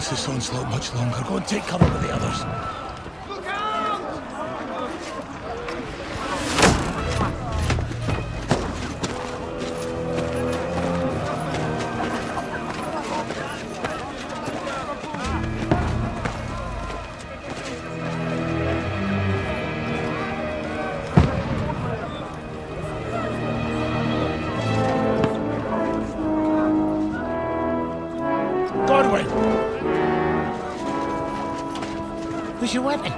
balance this onslaught much longer. Go and take cover with the others. Where's your weapon?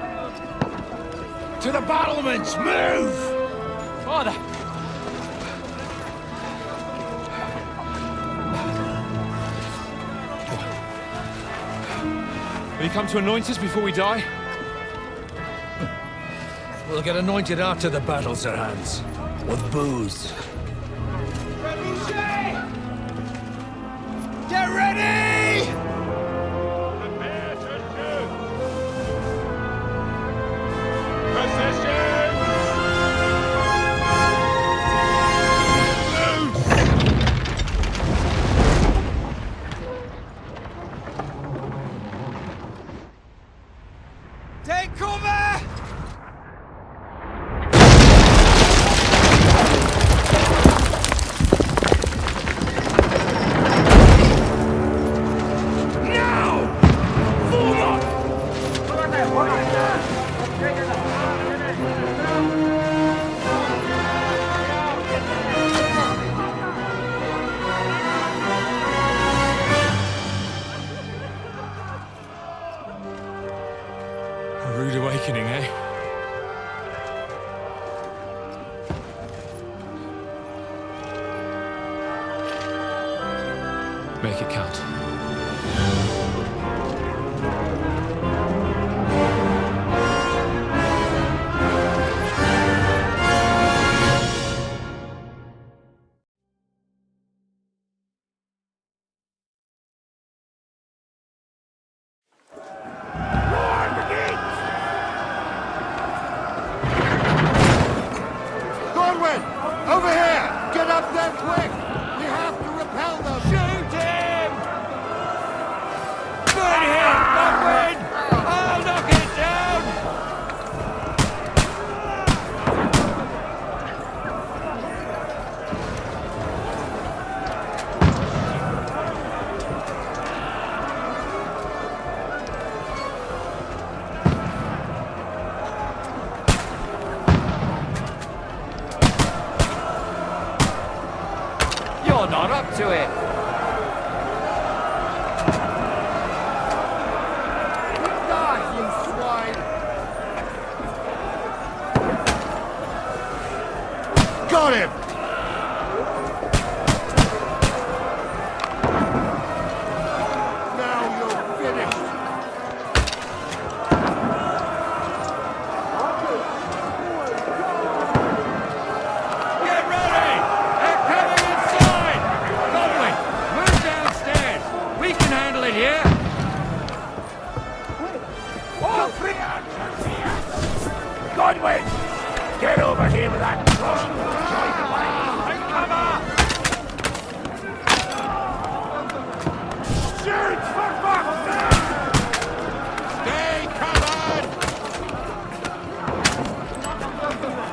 To the battlements! Move! Father! Will you come to anoint us before we die? We'll get anointed after the battles are hands. With booze. Get ready! Take cover! A rude awakening, eh? Make it count. Over here! Get up there quick! We have to repel them! Shoot him! Good hit, Kegwyn! I'll knock it down! You're not up to it! Die, you swine! Got him! Now you're finished! Get ready! They're coming inside! Kegwyn, move downstairs! We can handle it here! Godwin! Get over here with that cross! Join the way! Take cover! Shoot for fuck's sake! Stay covered!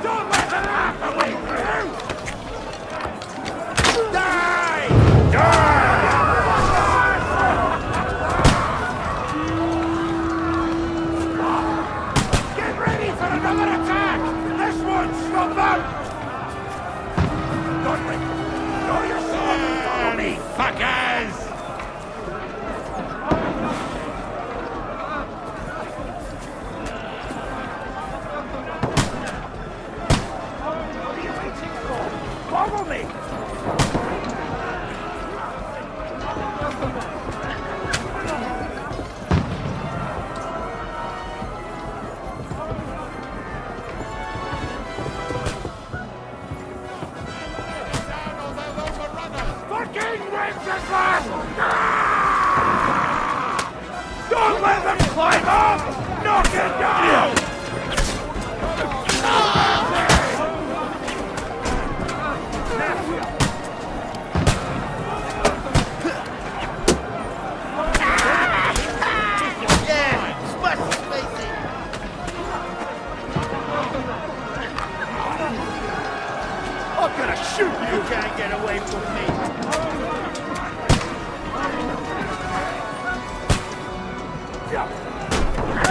Don't let them half the way through! Die! Die! Get ready for another attack! This won't stop them! Godwin, draw your sword and follow me, fuckers! What are you waiting for? Follow me! Fucking Wenceslas! Don't let them climb up! Knock it down!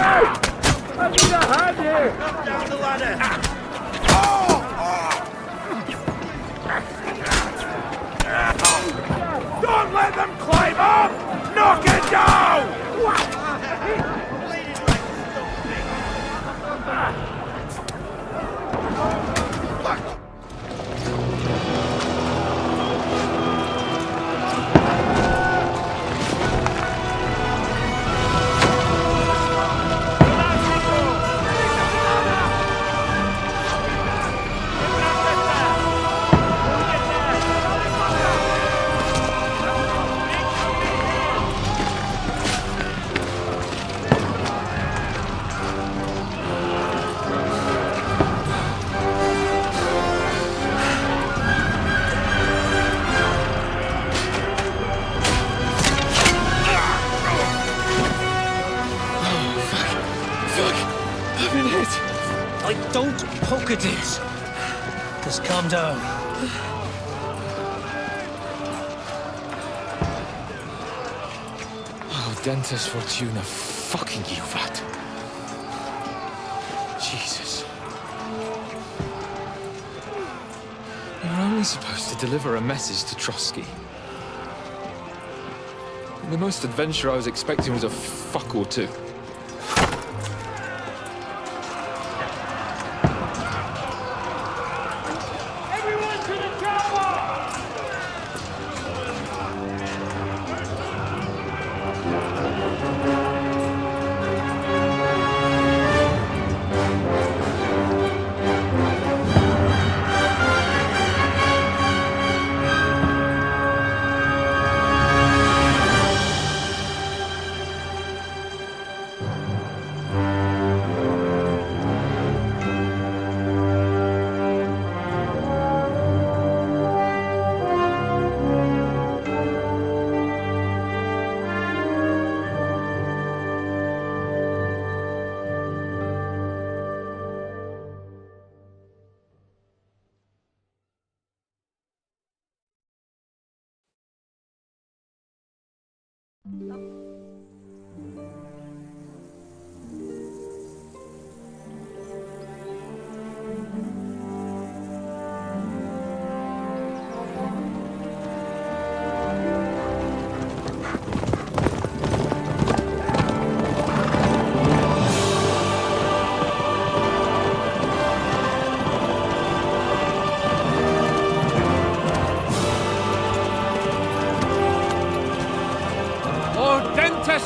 I need a hand here! Come down the ladder! Don't let them climb up! Knock it down! Don't poke at it. Just calm down. Oh, Dentes Fortuna, fucking you, vat. Jesus. You're only supposed to deliver a message to Trotsky. The most adventure I was expecting was a fuck or two.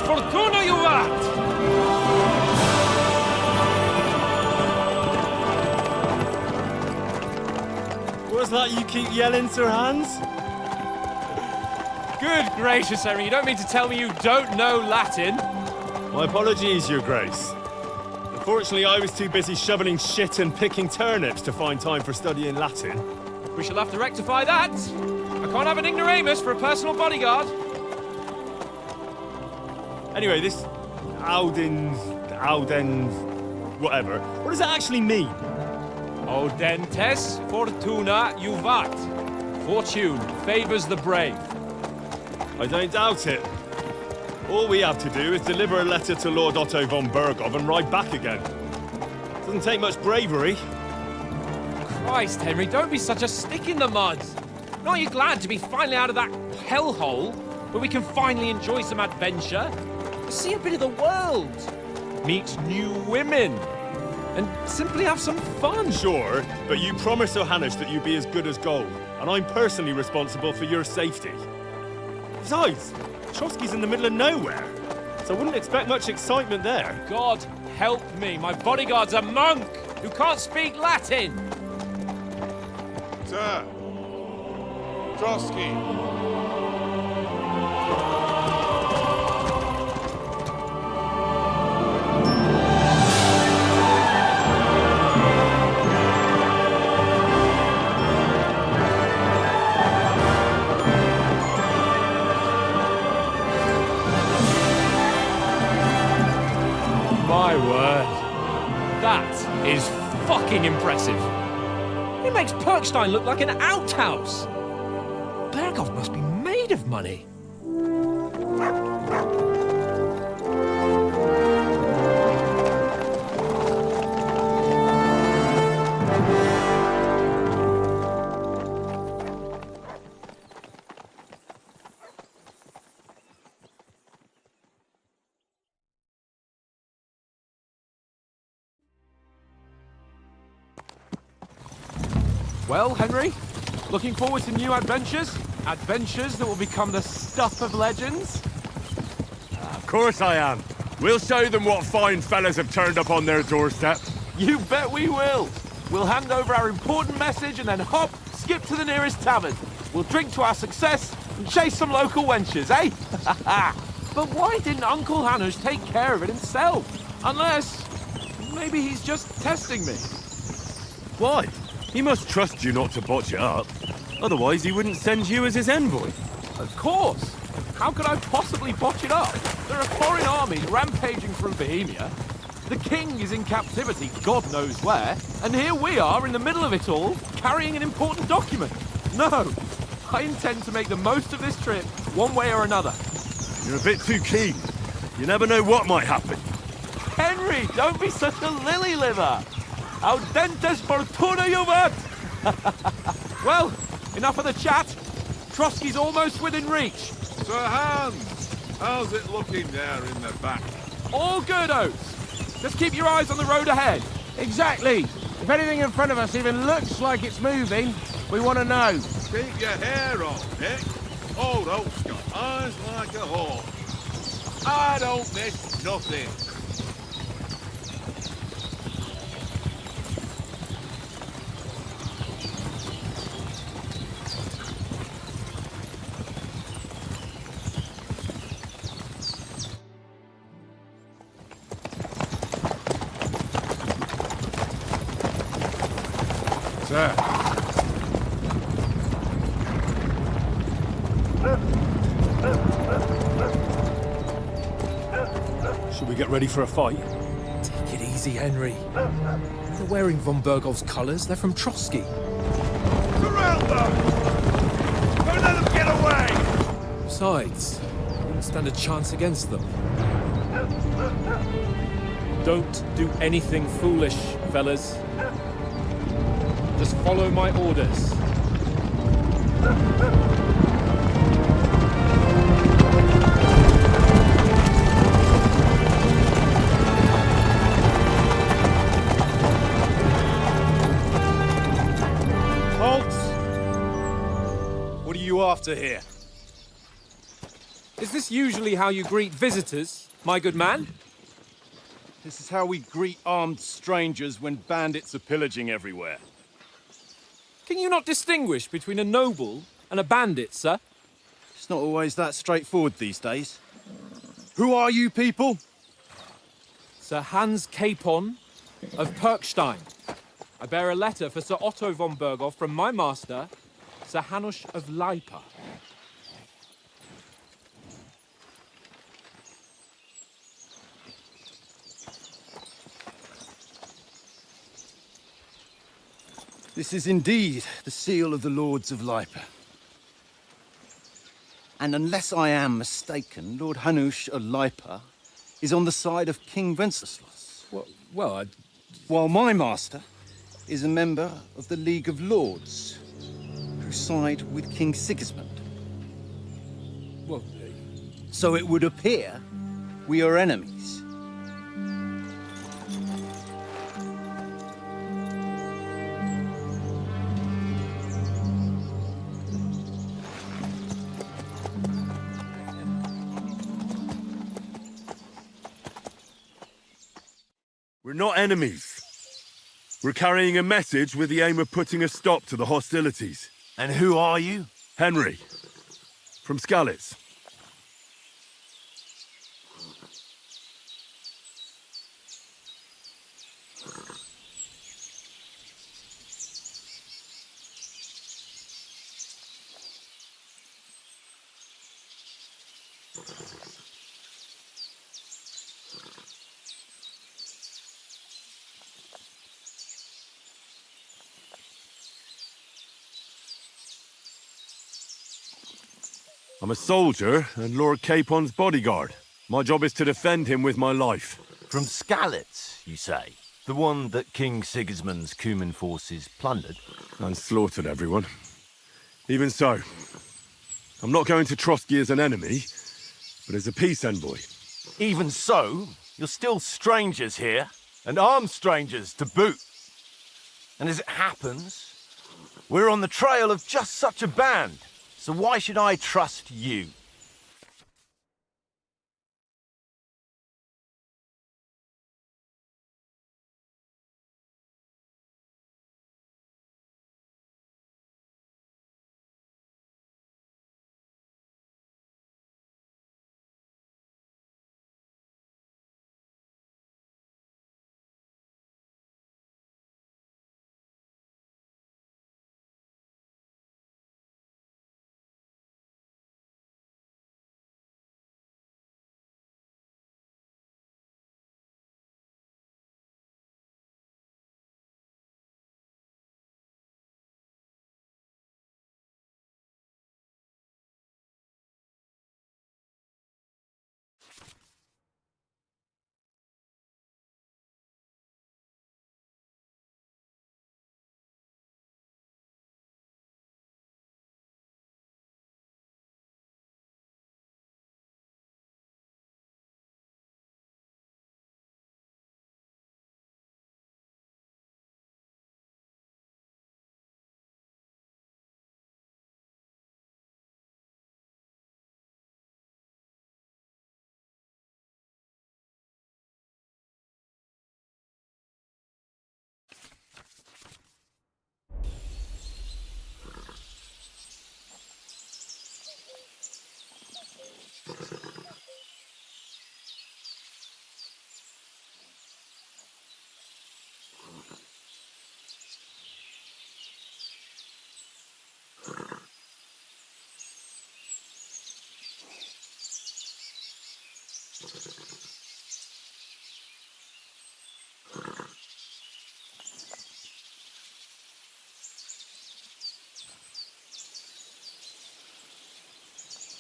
Fortuna, you vat! What's that you keep yelling, Sir Hans? Good gracious, Henry, you don't mean to tell me you don't know Latin? My apologies, Your Grace. Unfortunately, I was too busy shoveling shit and picking turnips to find time for studying Latin. We shall have to rectify that. I can't have an ignoramus for a personal bodyguard. Anyway, this Audens, whatever. What does that actually mean? Audentes Fortuna Juvat. Fortune favors the brave. I don't doubt it. All we have to do is deliver a letter to Lord Otto von Bergov and ride back again. Doesn't take much bravery. Christ, Henry, don't be such a stick in the mud. Aren't you glad to be finally out of that hellhole where we can finally enjoy some adventure? See a bit of the world, meet new women, and simply have some fun. Sure, but you promised Johannes that you'd be as good as gold, and I'm personally responsible for your safety. Besides, Trotsky's in the middle of nowhere, so I wouldn't expect much excitement there. God help me, my bodyguard's a monk who can't speak Latin. Sir, Trotsky. My word. That is fucking impressive. It makes Perkstein look like an outhouse. Bergov must be made of money. Well, Henry, looking forward to new adventures? Adventures that will become the stuff of legends? Of course I am. We'll show them what fine fellas have turned up on their doorstep. You bet we will. We'll hand over our important message and then hop, skip to the nearest tavern. We'll drink to our success and chase some local wenches, eh? But why didn't Uncle Hanush take care of it himself? Unless, maybe he's just testing me. Why? He must trust you not to botch it up. Otherwise, he wouldn't send you as his envoy. Of course. How could I possibly botch it up? There are foreign armies rampaging through Bohemia. The king is in captivity, God knows where. And here we are in the middle of it all, carrying an important document. No, I intend to make the most of this trip, one way or another. You're a bit too keen. You never know what might happen. Henry, don't be such a lily-liver. Audentes fortuna juvat! Well, enough of the chat. Trotsky's almost within reach. Sir Hans, how's it looking there in the back? All good, Oates. Just keep your eyes on the road ahead. Exactly. If anything in front of us even looks like it's moving, we want to know. Keep your hair on, Nick. Old Oak's got eyes like a hawk. I don't miss nothing. Sir. Should we get ready for a fight? Take it easy, Henry. They're wearing von Bergov's colours. They're from Trotsky. Surround them! Don't let them get away! Besides, we wouldn't stand a chance against them. Don't do anything foolish, fellas. Just follow my orders. Halt! What are you after here? Is this usually how you greet visitors, my good man? This is how we greet armed strangers when bandits are pillaging everywhere. Can you not distinguish between a noble and a bandit, sir? It's not always that straightforward these days. Who are you people? Sir Hans Capon of Perkstein. I bear a letter for Sir Otto von Berghoff from my master, Sir Hanush of Lipa. This is indeed the seal of the Lords of Lipa. And unless I am mistaken, Lord Hanush of Lipa is on the side of King Wenceslas. Well, While my master is a member of the League of Lords, who side with King Sigismund. well, So it would appear we are enemies. We're not enemies. We're carrying a message with the aim of putting a stop to the hostilities. And who are you? Henry, from Skalitz. I'm a soldier and Lord Capon's bodyguard. My job is to defend him with my life. From Skalitz, you say? The one that King Sigismund's Cuman forces plundered? And slaughtered everyone. Even so, I'm not going to Trotsky as an enemy, but as a peace envoy. Even so, you're still strangers here, and armed strangers to boot. And as it happens, We're on the trail of just such a band, so why should I trust you?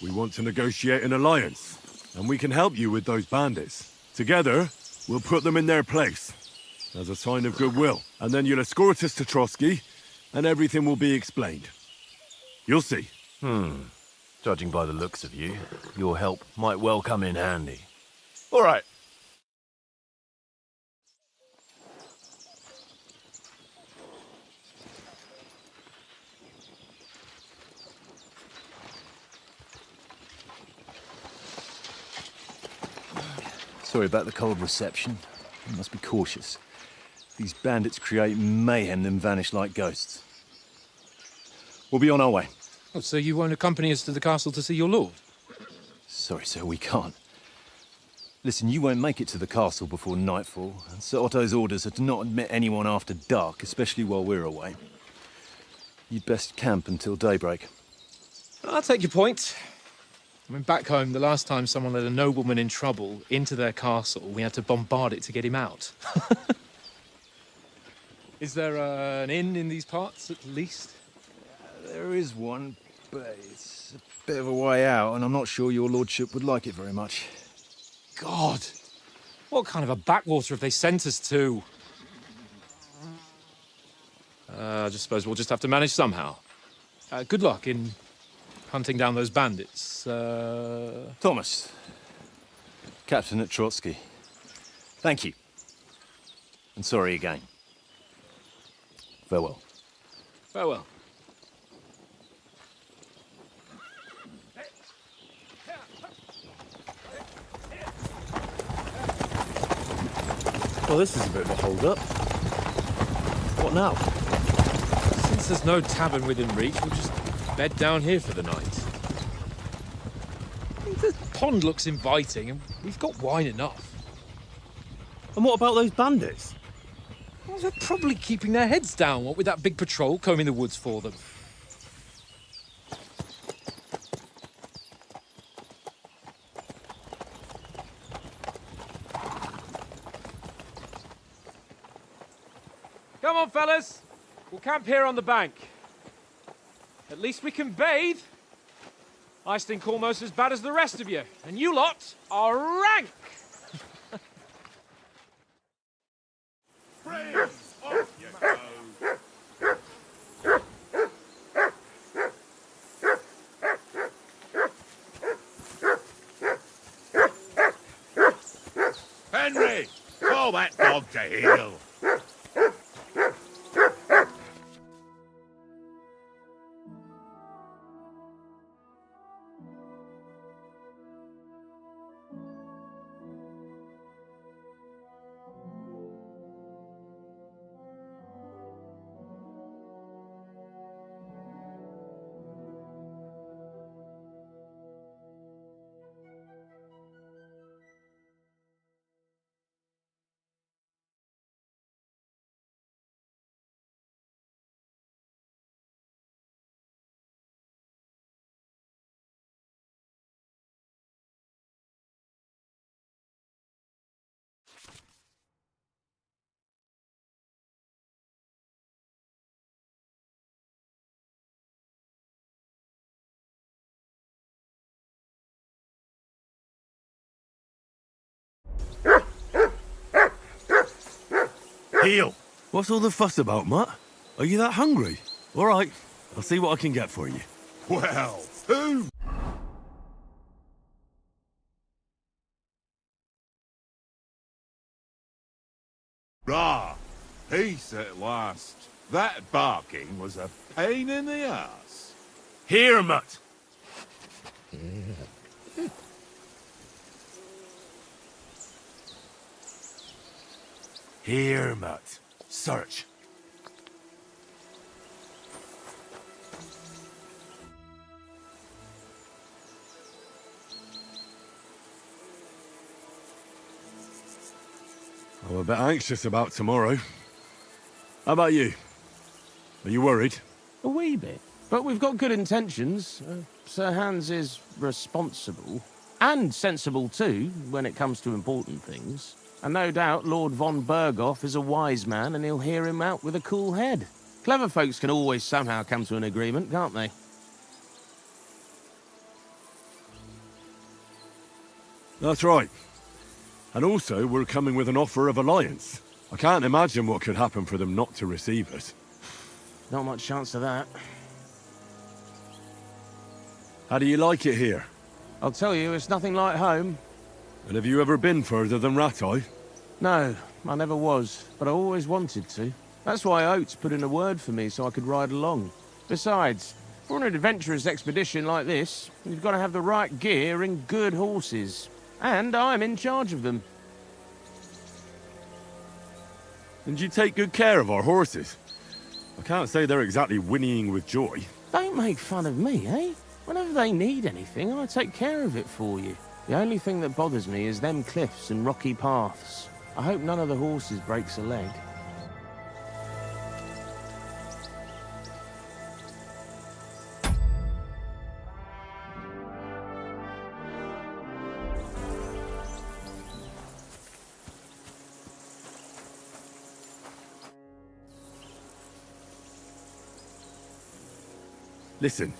We want to negotiate an alliance, and we can help you with those bandits. Together, we'll put them in their place, as a sign of goodwill. And then you'll escort us to Trotsky, and everything will be explained. You'll see. Judging by the looks of you, your help might well come in handy. All right. Sorry about the cold reception. You must be cautious. These bandits create mayhem, then vanish like ghosts. We'll be on our way. Oh, so you won't accompany us to the castle to see your lord? Sorry, sir, we can't. Listen, you won't make it to the castle before nightfall, and Sir Otto's orders are to not admit anyone after dark, especially while we're away. You'd best camp until daybreak. I'll take your point. I mean, back home, the last time someone let a nobleman in trouble into their castle, we had to bombard it to get him out. Is there an inn in these parts, at least? There is one, but it's a bit of a way out, and I'm not sure your lordship would like it very much. God! What kind of a backwater have they sent us to? I just suppose we'll just have to manage somehow. Good luck in hunting down those bandits. Thomas, captain at Trotsky. Thank you. And sorry again. Farewell. Farewell. Well, this is a bit of a hold-up. What now? Since there's no tavern within reach, we'll just bed down here for the night. The pond looks inviting, and we've got wine enough. And what about those bandits? Well, they're probably keeping their heads down, what with that big patrol combing the woods for them. Come on, fellas. We'll camp here on the bank. At least we can bathe. I stink almost as bad as the rest of you, and you lot are rank. Off you go. Henry, call that dog to heel. Heel! What's all the fuss about, Mutt? Are you that hungry? All right, I'll see what I can get for you. Well, who? Rah! Peace at last. That barking was a pain in the ass. Here, Mutt! Here, Mutt. Search. I'm a bit anxious about tomorrow. How about you? Are you worried? A wee bit. But we've got good intentions. Sir Hans is responsible. And sensible too, when it comes to important things. And no doubt Lord von Berghoff is a wise man and he'll hear him out with a cool head. Clever folks can always somehow come to an agreement, can't they? That's right. And also, we're coming with an offer of alliance. I can't imagine what could happen for them not to receive us. Not much chance of that. How do you like it here? I'll tell you, it's nothing like home. And have you ever been further than Rattay? No, I never was, but I always wanted to. That's why Oates put in a word for me so I could ride along. Besides, for an adventurous expedition like this, you've got to have the right gear and good horses. And I'm in charge of them. And you take good care of our horses. I can't say they're exactly whinnying with joy. Don't make fun of me, eh? Whenever they need anything, I take care of it for you. The only thing that bothers me is them cliffs and rocky paths. I hope none of the horses breaks a leg. Listen,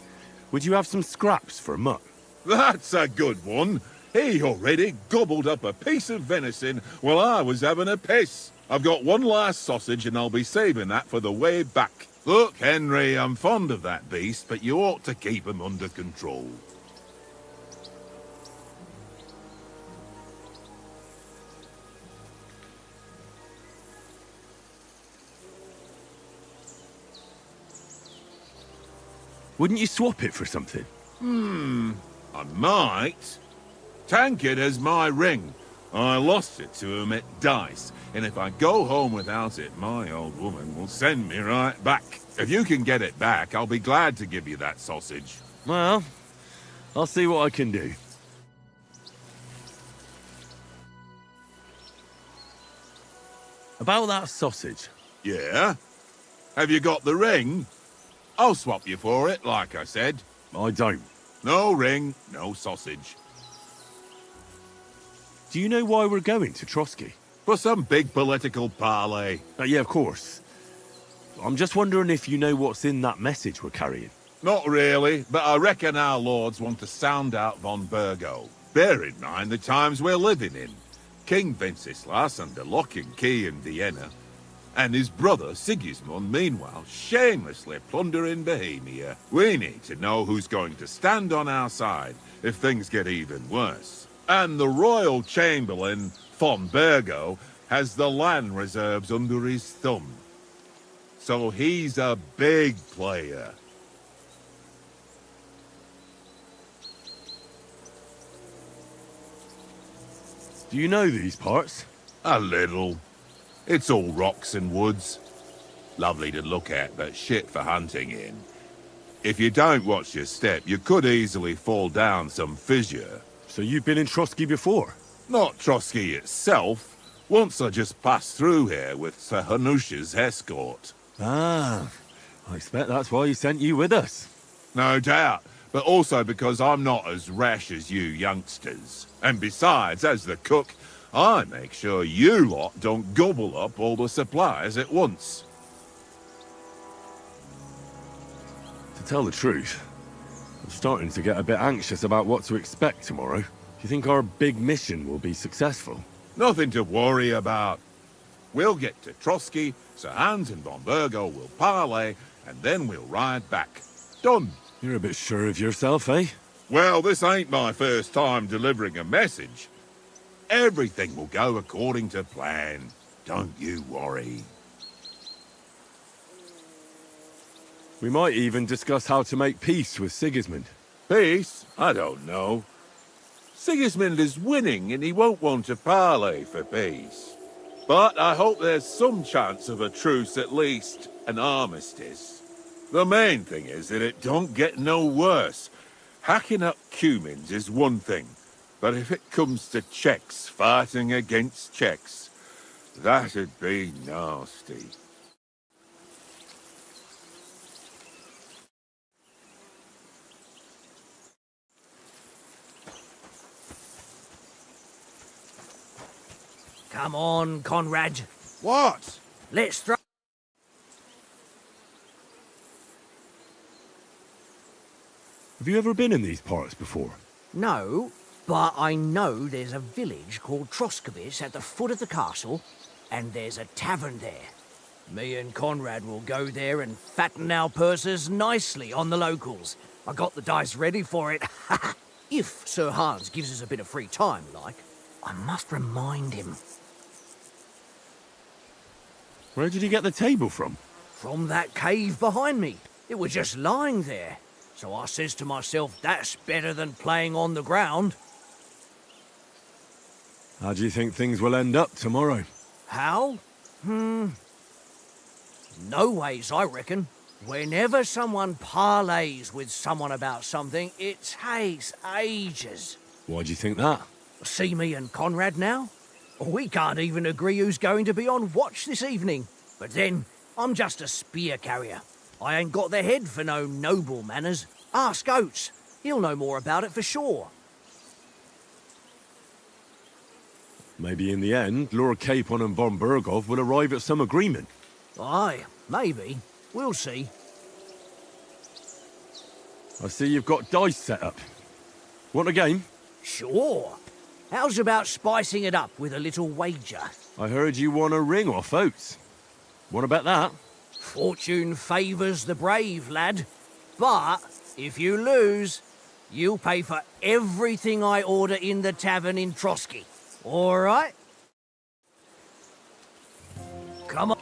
would you have some scraps for Mutt? That's a good one. He already gobbled up a piece of venison while I was having a piss. I've got one last sausage and I'll be saving that for the way back. Look, Henry, I'm fond of that beast, but you ought to keep him under control. Wouldn't you swap it for something? I might. Tankard has my ring. I lost it to him at dice, and if I go home without it, my old woman will send me right back. If you can get it back, I'll be glad to give you that sausage. Well, I'll see what I can do. About that sausage. Yeah? Have you got the ring? I'll swap you for it, like I said. I don't. No ring, no sausage. Do you know why we're going to Trotsky? For some big political parley. Yeah, of course. I'm just wondering if you know what's in that message we're carrying. Not really, but I reckon our lords want to sound out von Burgo. Bear in mind the times we're living in. King Wenceslas under lock and key in Vienna, and his brother Sigismund, meanwhile, shamelessly plundering Bohemia. We need to know who's going to stand on our side if things get even worse. And the royal chamberlain, von Burgo, has the land reserves under his thumb. So he's a big player. Do you know these parts? A little. It's all rocks and woods. Lovely to look at, but shit for hunting in. If you don't watch your step, you could easily fall down some fissure. So you've been in Trotsky before? Not Trotsky itself. Once I just passed through here with Sir Hanusha's escort. Ah, I expect that's why he sent you with us. No doubt, but also because I'm not as rash as you youngsters. And besides, as the cook, I make sure you lot don't gobble up all the supplies at once. To tell the truth, I'm starting to get a bit anxious about what to expect tomorrow. Do you think our big mission will be successful? Nothing to worry about. We'll get to Trotsky, Sir Hans and von Burgo will parley, and then we'll ride back. Done. You're a bit sure of yourself, eh? Well, this ain't my first time delivering a message. Everything will go according to plan. Don't you worry. We might even discuss how to make peace with Sigismund. Peace? I don't know. Sigismund is winning and he won't want to parley for peace. But I hope there's some chance of a truce, at least an armistice. The main thing is that it don't get no worse. Hacking up Cumins is one thing, but if it comes to Czechs fighting against Czechs, that'd be nasty. Come on, Conrad. What? Let's throw... Have you ever been in these parts before? No, but I know there's a village called Troskowitz at the foot of the castle, and there's a tavern there. Me and Conrad will go there and fatten our purses nicely on the locals. I got the dice ready for it. If Sir Hans gives us a bit of free time, like. I must remind him. Where did you get the table from? From that cave behind me. It was just lying there. So I says to myself, that's better than playing on the ground. How do you think things will end up tomorrow? How? No ways, I reckon. Whenever someone parleys with someone about something, it takes ages. Why do you think that? See me and Conrad now? We can't even agree who's going to be on watch this evening. But then, I'm just a spear carrier. I ain't got the head for no noble manners. Ask Oates. He'll know more about it for sure. Maybe in the end, Lord Capon and von Burgov will arrive at some agreement. Aye, maybe. We'll see. I see you've got dice set up. Want a game? Sure. How's about spicing it up with a little wager? I heard you won a ring off Oates. What about that? Fortune favours the brave, lad. But if you lose, you'll pay for everything I order in the tavern in Trotsky. All right? Come on.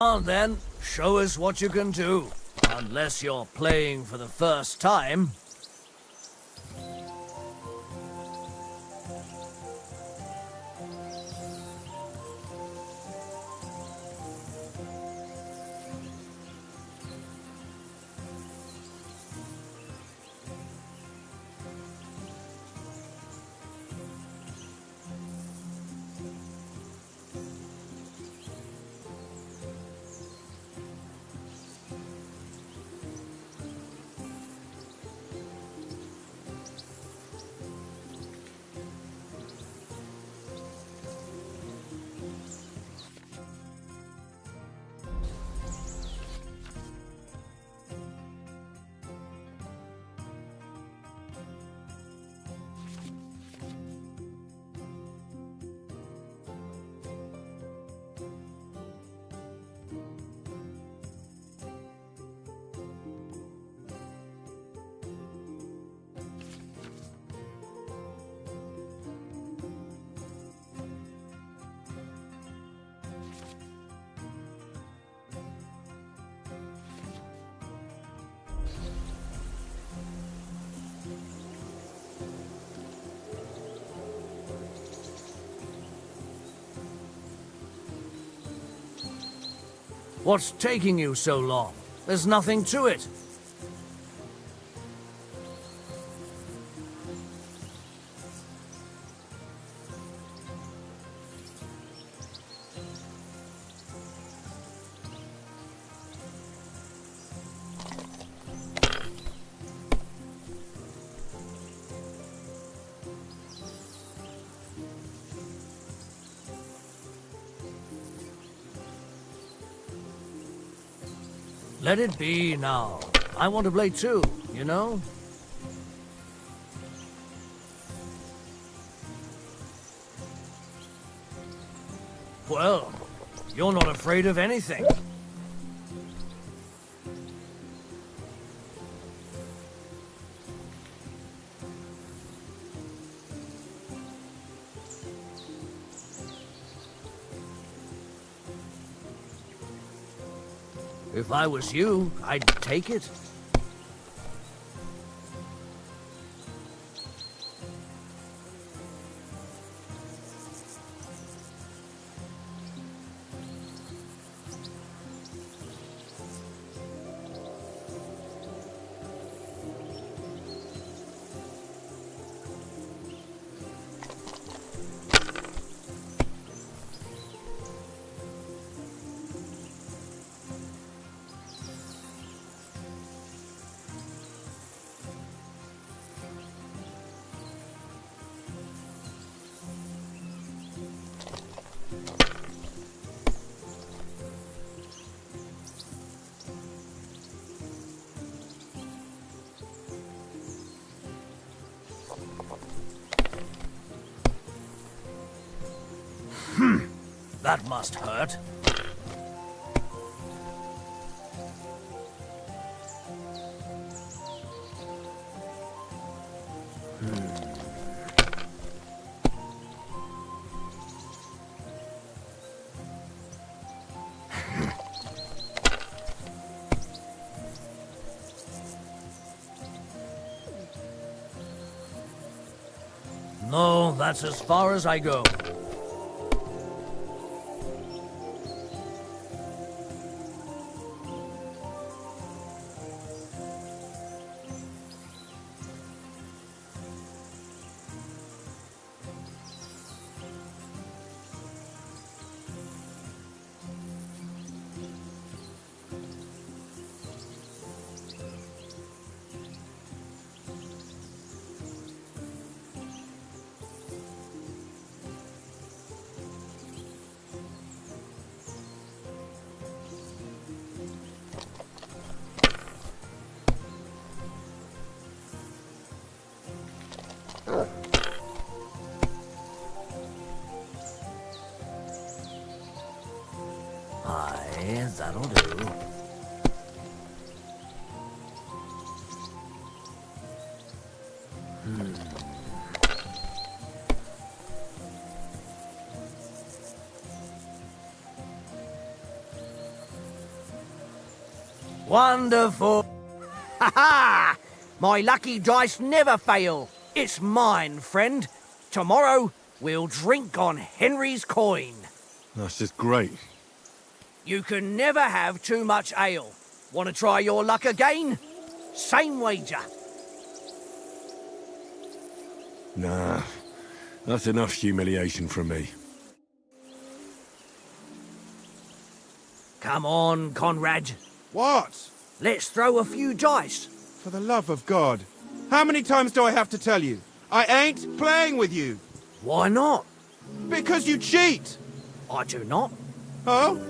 On then, show us what you can do. Unless you're playing for the first time. What's taking you so long? There's nothing to it. Let it be now. I want to play too, you know? Well, you're not afraid of anything. If I was you, I'd take it. That must hurt. No, that's as far as I go. Aye, that'll do. Wonderful! Ha ha! My lucky dice never fail. It's mine, friend. Tomorrow, we'll drink on Henry's coin. That's just great. You can never have too much ale. Want to try your luck again? Same wager. Nah, that's enough humiliation from me. Come on, Conrad. What? Let's throw a few dice. For the love of God. How many times do I have to tell you? I ain't playing with you. Why not? Because you cheat. I do not. Oh?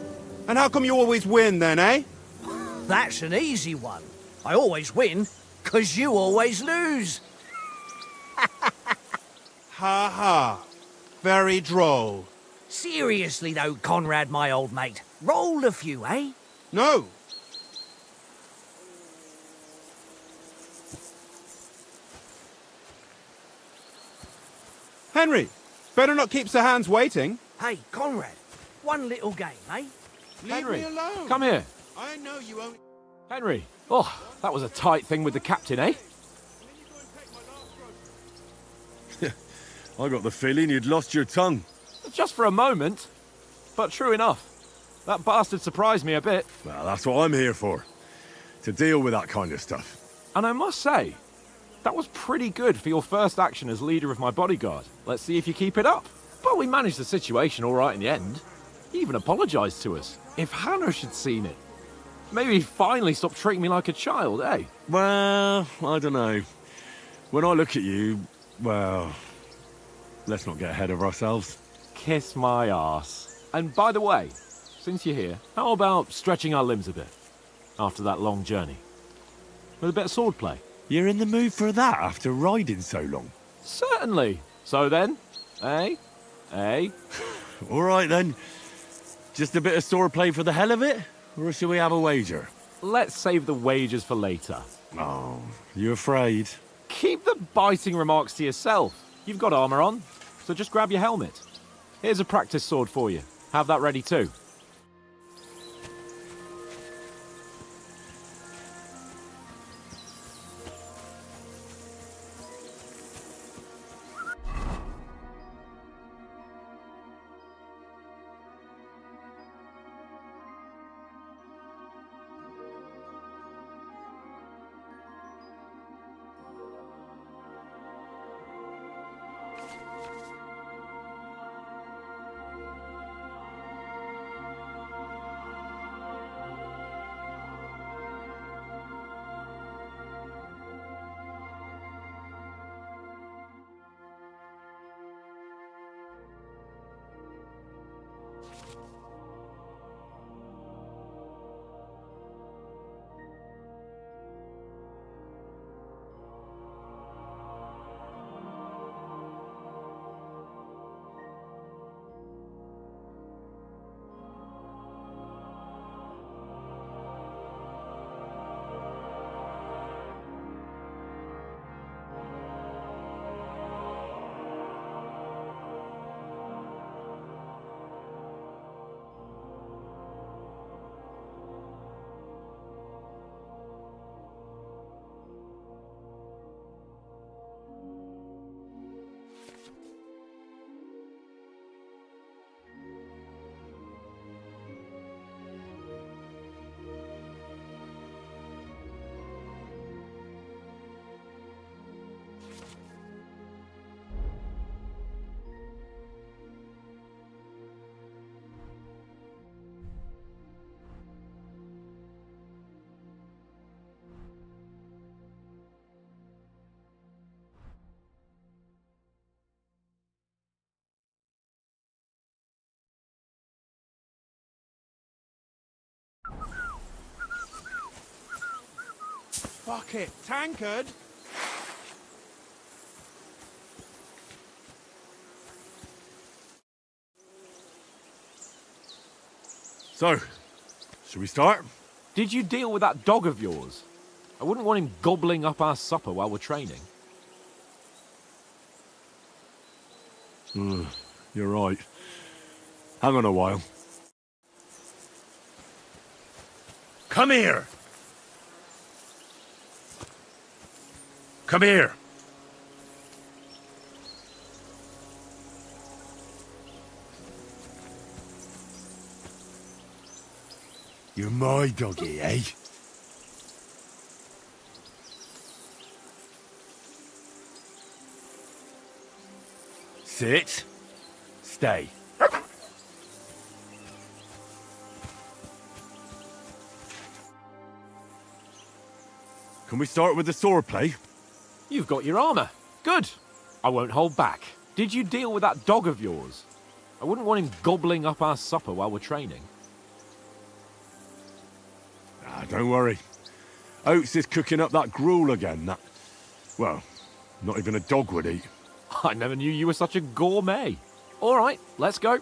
And how come you always win then, eh? That's an easy one. I always win, 'cause you always lose. Ha ha. Very droll. Seriously though, Conrad, my old mate. Roll a few, eh? No. Henry, better not keep Sir Hans waiting. Hey, Conrad, one little game, eh? Leave Henry, me alone. come here. I know you only... Henry. Oh, that was a tight thing with the captain, eh? I got the feeling you'd lost your tongue. Just for a moment. But true enough. That bastard surprised me a bit. Well, that's what I'm here for. To deal with that kind of stuff. And I must say, that was pretty good for your first action as leader of my bodyguard. Let's see if you keep it up. But we managed the situation all right in the end. He even apologized to us. If Hanush had seen it, maybe he'd finally stop treating me like a child, eh? Well, I don't know. When I look at you, well, let's not get ahead of ourselves. Kiss my arse. And by the way, since you're here, how about stretching our limbs a bit? After that long journey. With a bit of swordplay. You're in the mood for that after riding so long? Certainly. So then, eh? Eh? All right then. Just a bit of swordplay for the hell of it? Or shall we have a wager? Let's save the wagers for later. Oh, you afraid? Keep the biting remarks to yourself. You've got armor on, so just grab your helmet. Here's a practice sword for you. Have that ready too. Fuck it, tankard! So, shall we start? Did you deal with that dog of yours? I wouldn't want him gobbling up our supper while we're training. You're right. Hang on a while. Come here! Come here! You're my doggy, eh? Sit. Stay. Can we start with the swordplay? You've got your armor. Good. I won't hold back. Did you deal with that dog of yours? I wouldn't want him gobbling up our supper while we're training. Don't worry. Oates is cooking up that gruel again, that... Well, not even a dog would eat. I never knew you were such a gourmet. All right, let's go.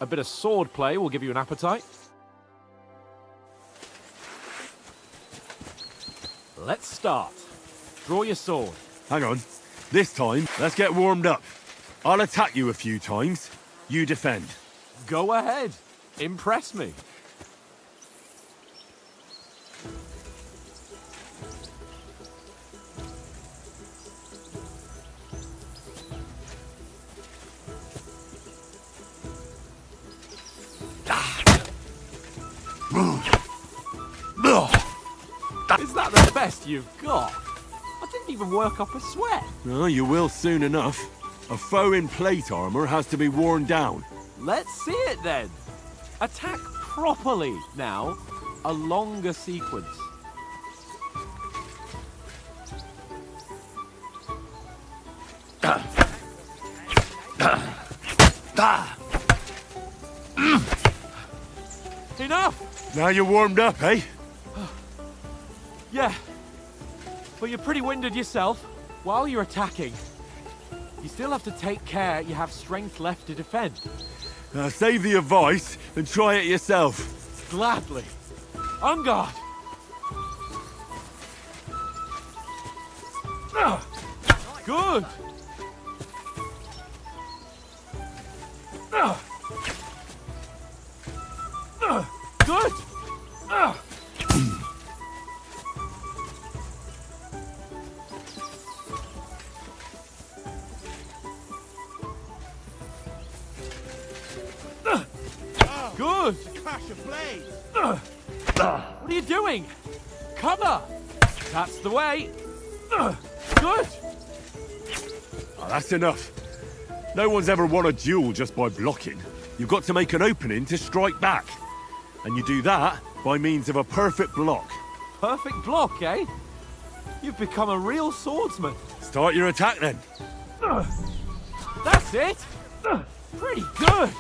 A bit of sword play will give you an appetite. Let's start. Draw your sword. Hang on. This time, let's get warmed up. I'll attack you a few times. You defend. Go ahead. Impress me. best you've got. I didn't even work up a sweat. Oh, you will soon enough. A foe in plate armor has to be worn down. Let's see it then. Attack properly now. A longer sequence. Enough! Now you're warmed up, eh? Yeah. But you're pretty winded yourself. While you're attacking, you still have to take care you have strength left to defend. Save the advice and try it yourself. Gladly. On guard! Good! Good! Good! Clash of blades! What are you doing? Cover! That's the way. Good! Oh, that's enough. No one's ever won a duel just by blocking. You've got to make an opening to strike back. And you do that by means of a perfect block. Perfect block, eh? You've become a real swordsman. Start your attack then. That's it! Pretty good!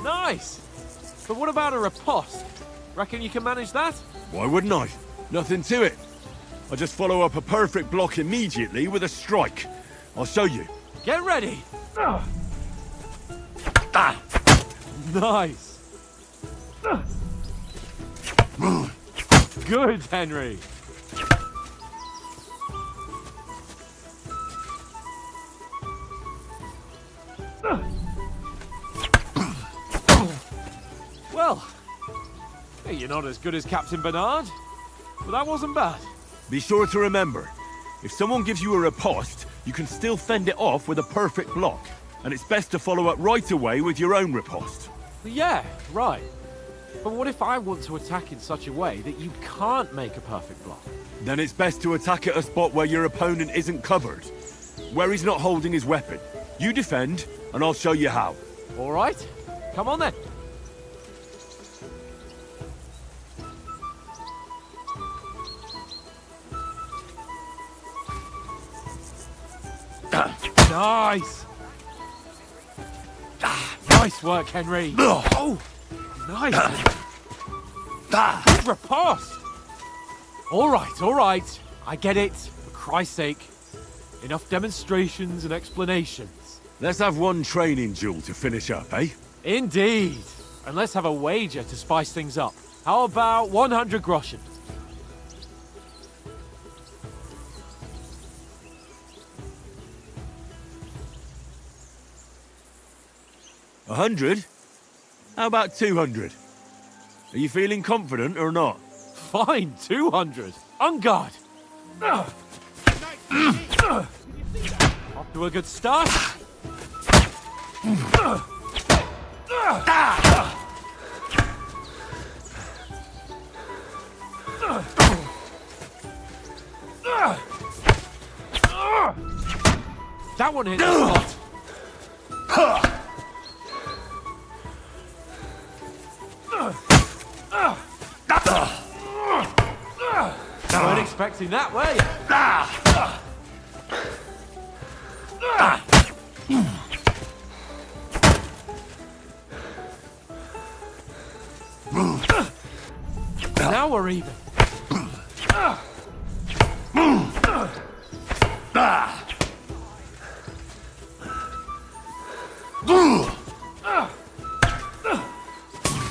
Nice! But what about a riposte? Reckon you can manage that? Why wouldn't I? Nothing to it. I just follow up a perfect block immediately with a strike. I'll show you. Get ready! Nice! Good, Henry! Well, hey, you're not as good as Captain Bernard, but that wasn't bad. Be sure to remember, if someone gives you a riposte, you can still fend it off with a perfect block. And it's best to follow up right away with your own riposte. Yeah, right. But what if I want to attack in such a way that you can't make a perfect block? Then it's best to attack at a spot where your opponent isn't covered. Where he's not holding his weapon. You defend, and I'll show you how. All right, come on then. Nice! Nice work, Henry. Oh, nice. Good riposte. All right. I get it. For Christ's sake. Enough demonstrations and explanations. Let's have one training duel to finish up, eh? Indeed. And let's have a wager to spice things up. How about 100 groschen? A 100? How about 200? Are you feeling confident or not? Fine, 200. On guard. Off to a good start. That one hit the spot. Weren't expecting that, were you? Now we're even.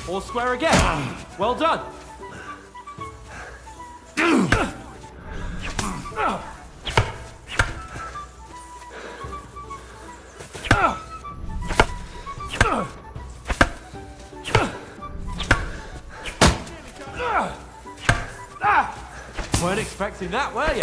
All square again. Well done. Weren't expecting that, were you?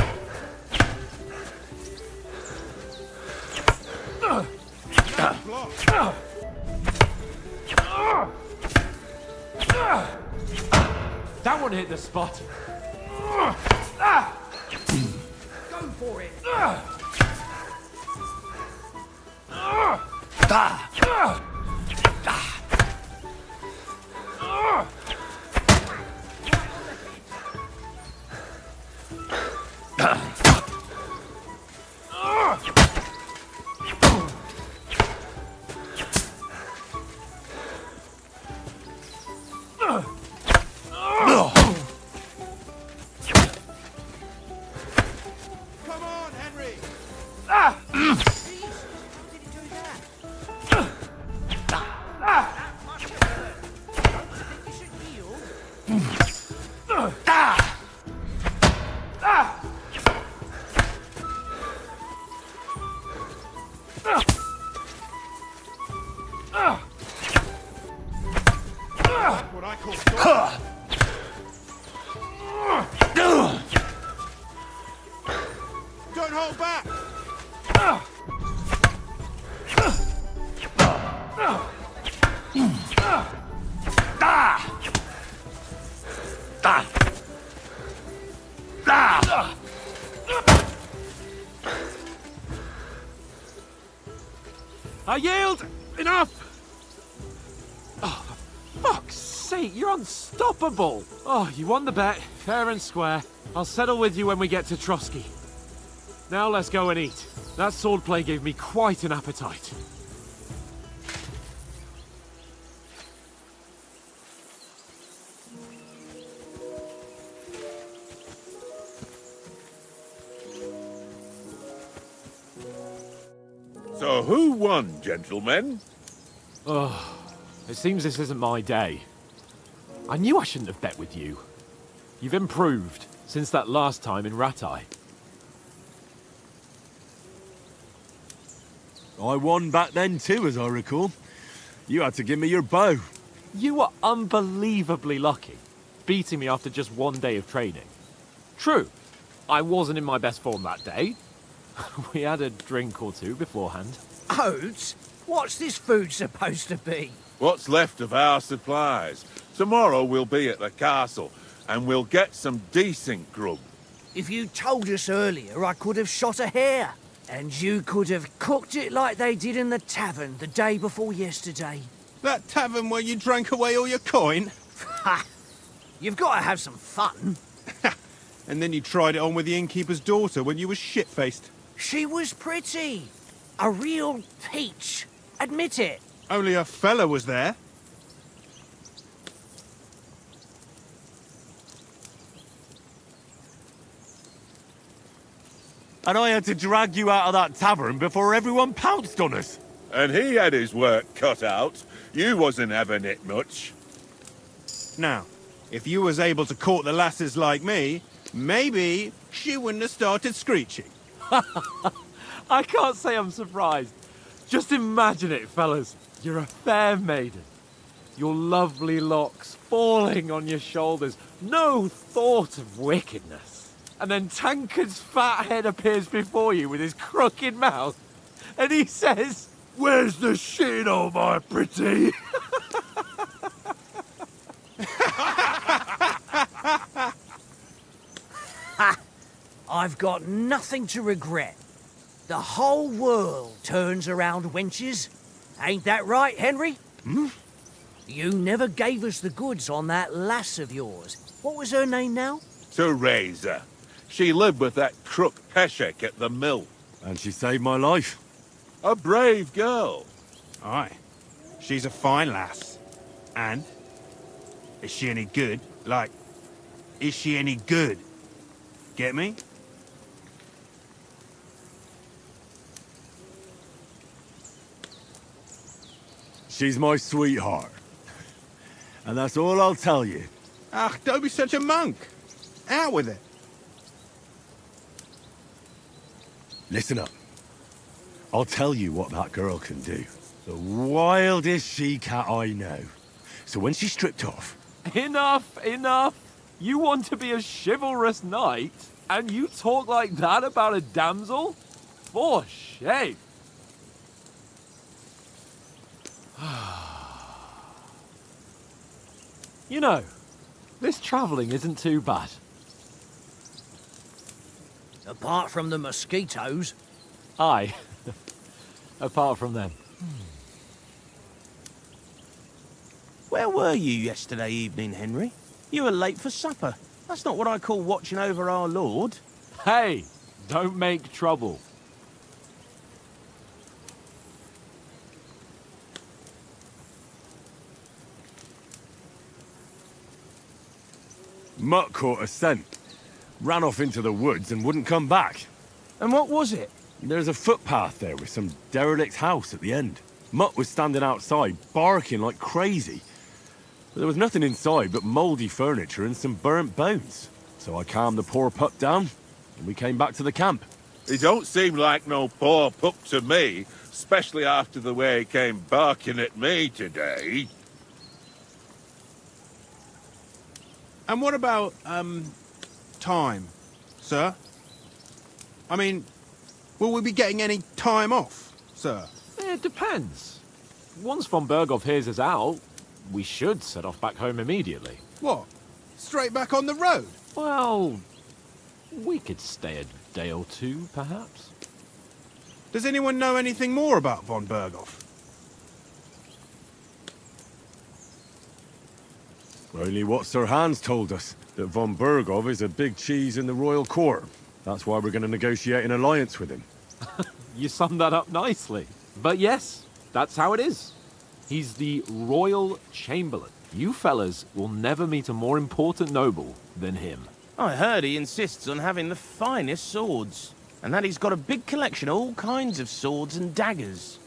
That one hit the spot. Go for it! Come on, Henry! That's what I call dodge. Don't hold back! I yield! Enough! Oh, for fuck's sake, you're unstoppable! Oh, you won the bet, fair and square. I'll settle with you when we get to Trotsky. Now let's go and eat. That swordplay gave me quite an appetite. So who won, gentlemen? Oh, it seems this isn't my day. I knew I shouldn't have bet with you. You've improved since that last time in Ratai. I won back then too, as I recall. You had to give me your bow. You were unbelievably lucky, beating me after just one day of training. True, I wasn't in my best form that day. We had a drink or two beforehand. Oates? What's this food supposed to be? What's left of our supplies? Tomorrow we'll be at the castle, and we'll get some decent grub. If you told us earlier, I could have shot a hare. And you could have cooked it like they did in the tavern the day before yesterday. That tavern where you drank away all your coin? Ha! You've got to have some fun. And then you tried it on with the innkeeper's daughter when you were shit-faced. She was pretty. A real peach. Admit it. Only a fella was there. And I had to drag you out of that tavern before everyone pounced on us. And he had his work cut out. You wasn't having it much. Now, if you was able to court the lasses like me, maybe she wouldn't have started screeching. I can't say I'm surprised. Just imagine it, fellas. You're a fair maiden. Your lovely locks falling on your shoulders. No thought of wickedness. And then Tankard's fat head appears before you with his crooked mouth. And he says, "Where's the shit, oh my pretty?" I've got nothing to regret. The whole world turns around wenches. Ain't that right, Henry? Hmm? You never gave us the goods on that lass of yours. What was her name now? Teresa. She lived with that crook Peshek at the mill. And she saved my life. A brave girl. Aye. She's a fine lass. And? Is she any good? Like, is she any good? Get me? She's my sweetheart. And that's all I'll tell you. Ah, don't be such a monk. Out with it. Listen up. I'll tell you what that girl can do. The wildest she-cat I know. So when she's stripped off... Enough, enough. You want to be a chivalrous knight, and you talk like that about a damsel? For shame. You know, this travelling isn't too bad. Apart from the mosquitoes. Aye. Apart from them. Where were you yesterday evening, Henry? You were late for supper. That's not what I call watching over our Lord. Hey, don't make trouble. Mutt caught a scent, ran off into the woods and wouldn't come back. And what was it? There's a footpath there with some derelict house at the end. Mutt was standing outside, barking like crazy. But there was nothing inside but mouldy furniture and some burnt bones. So I calmed the poor pup down, and we came back to the camp. He don't seem like no poor pup to me, especially after the way he came barking at me today. And what about, time, sir? I mean, will we be getting any time off, sir? It depends. Once von Berghoff hears us out, we should set off back home immediately. What? Straight back on the road? Well, we could stay a day or two, perhaps. Does anyone know anything more about von Berghoff? Only what Sir Hans told us, that von Berghoff is a big cheese in the royal court. That's why we're going to negotiate an alliance with him. You summed that up nicely. But yes, that's how it is. He's the royal chamberlain. You fellas will never meet a more important noble than him. I heard he insists on having the finest swords, and that he's got a big collection of all kinds of swords and daggers.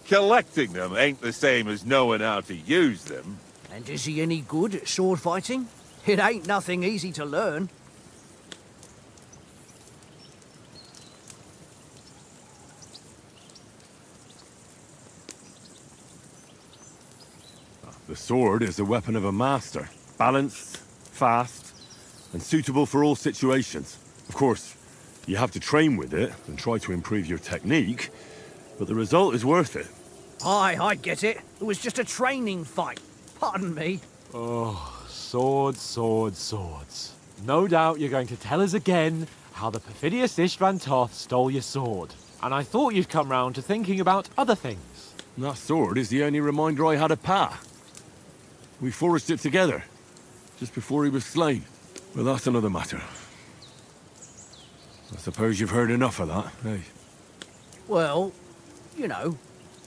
Collecting them ain't the same as knowing how to use them. And is he any good at sword fighting? It ain't nothing easy to learn. The sword is the weapon of a master. Balanced, fast, and suitable for all situations. Of course, you have to train with it and try to improve your technique, but the result is worth it. Aye, I get it. It was just a training fight. Pardon me. Oh, swords, swords, swords. No doubt you're going to tell us again how the perfidious Istvan Toth stole your sword. And I thought you'd come round to thinking about other things. That sword is the only reminder I had of Pa. We forged it together, just before he was slain. But that's another matter. I suppose you've heard enough of that, eh? Well, you know.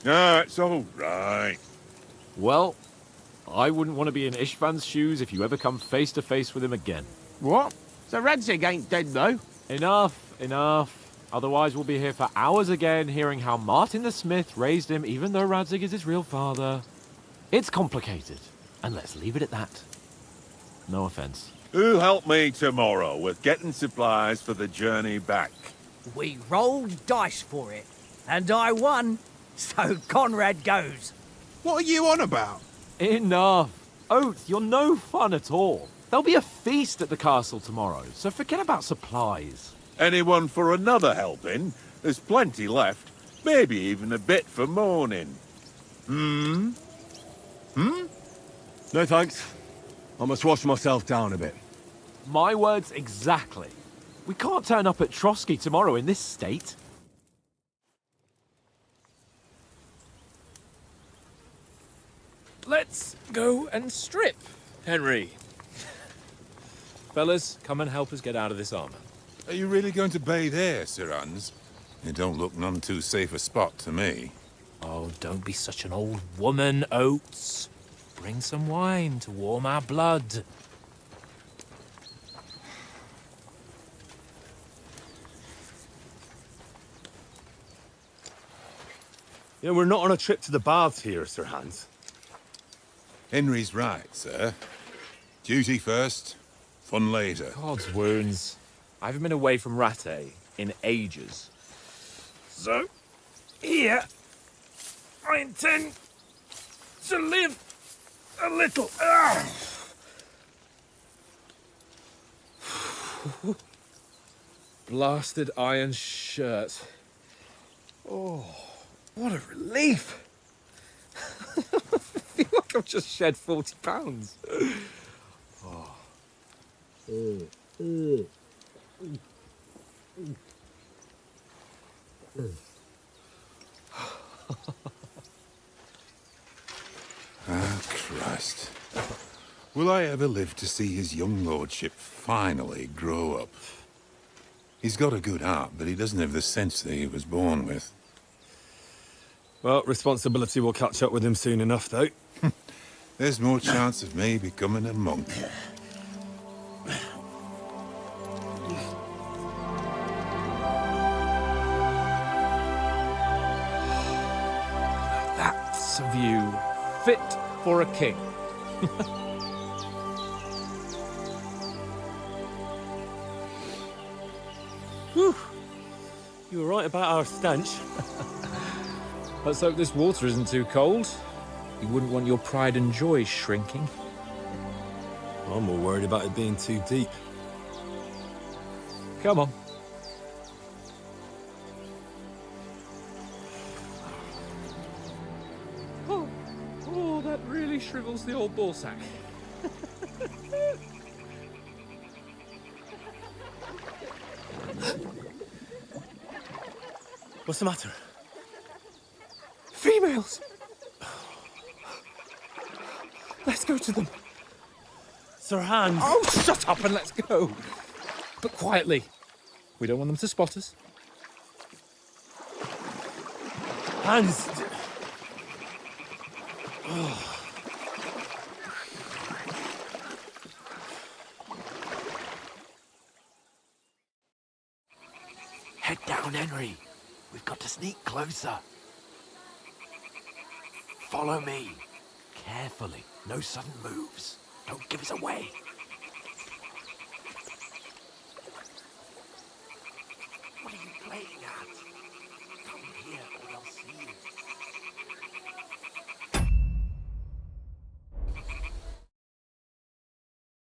Ah, it's all right. Well, I wouldn't want to be in Istvan's shoes if you ever come face to face with him again. What? So Radzig ain't dead, though? Enough, enough. Otherwise we'll be here for hours again hearing how Martin the Smith raised him even though Radzig is his real father. It's complicated, and let's leave it at that. No offense. Who'll help me tomorrow with getting supplies for the journey back? We rolled dice for it, and I won. So Conrad goes. What are you on about? Enough. Oath, you're no fun at all. There'll be a feast at the castle tomorrow, so forget about supplies. Anyone for another helping? There's plenty left. Maybe even a bit for morning. No thanks. I must wash myself down a bit. My words exactly. We can't turn up at Trotsky tomorrow in this state. Let's go and strip, Henry. Fellas, come and help us get out of this armor. Are you really going to bathe here, Sir Hans? It don't look none too safe a spot to me. Oh, don't be such an old woman, Oates. Bring some wine to warm our blood. Yeah, we're not on a trip to the baths here, Sir Hans. Henry's right, sir. Duty first, fun later. God's wounds. I haven't been away from Rattay in ages. So, here, I intend to live a little. Blasted iron shirt. Oh, what a relief. I feel like I've just shed £40. Ah, Christ. Will I ever live to see his young lordship finally grow up? He's got a good heart, but he doesn't have the sense that he was born with. Well, responsibility will catch up with him soon enough, though. There's more chance of me becoming a monk. That's a view fit for a king. Whew. You were right about our stench. Let's hope this water isn't too cold. You wouldn't want your pride and joy shrinking. I'm more worried about it being too deep. Come on. Oh, that really shrivels the old ball sack. What's the matter? Females! Let's go to them. Sir Hans! Oh, shut up and let's go. But quietly. We don't want them to spot us. Hans! Head down, Henry. We've got to sneak closer. Follow me. Carefully. No sudden moves. Don't give us away. What are you playing at? Come here or they'll see you.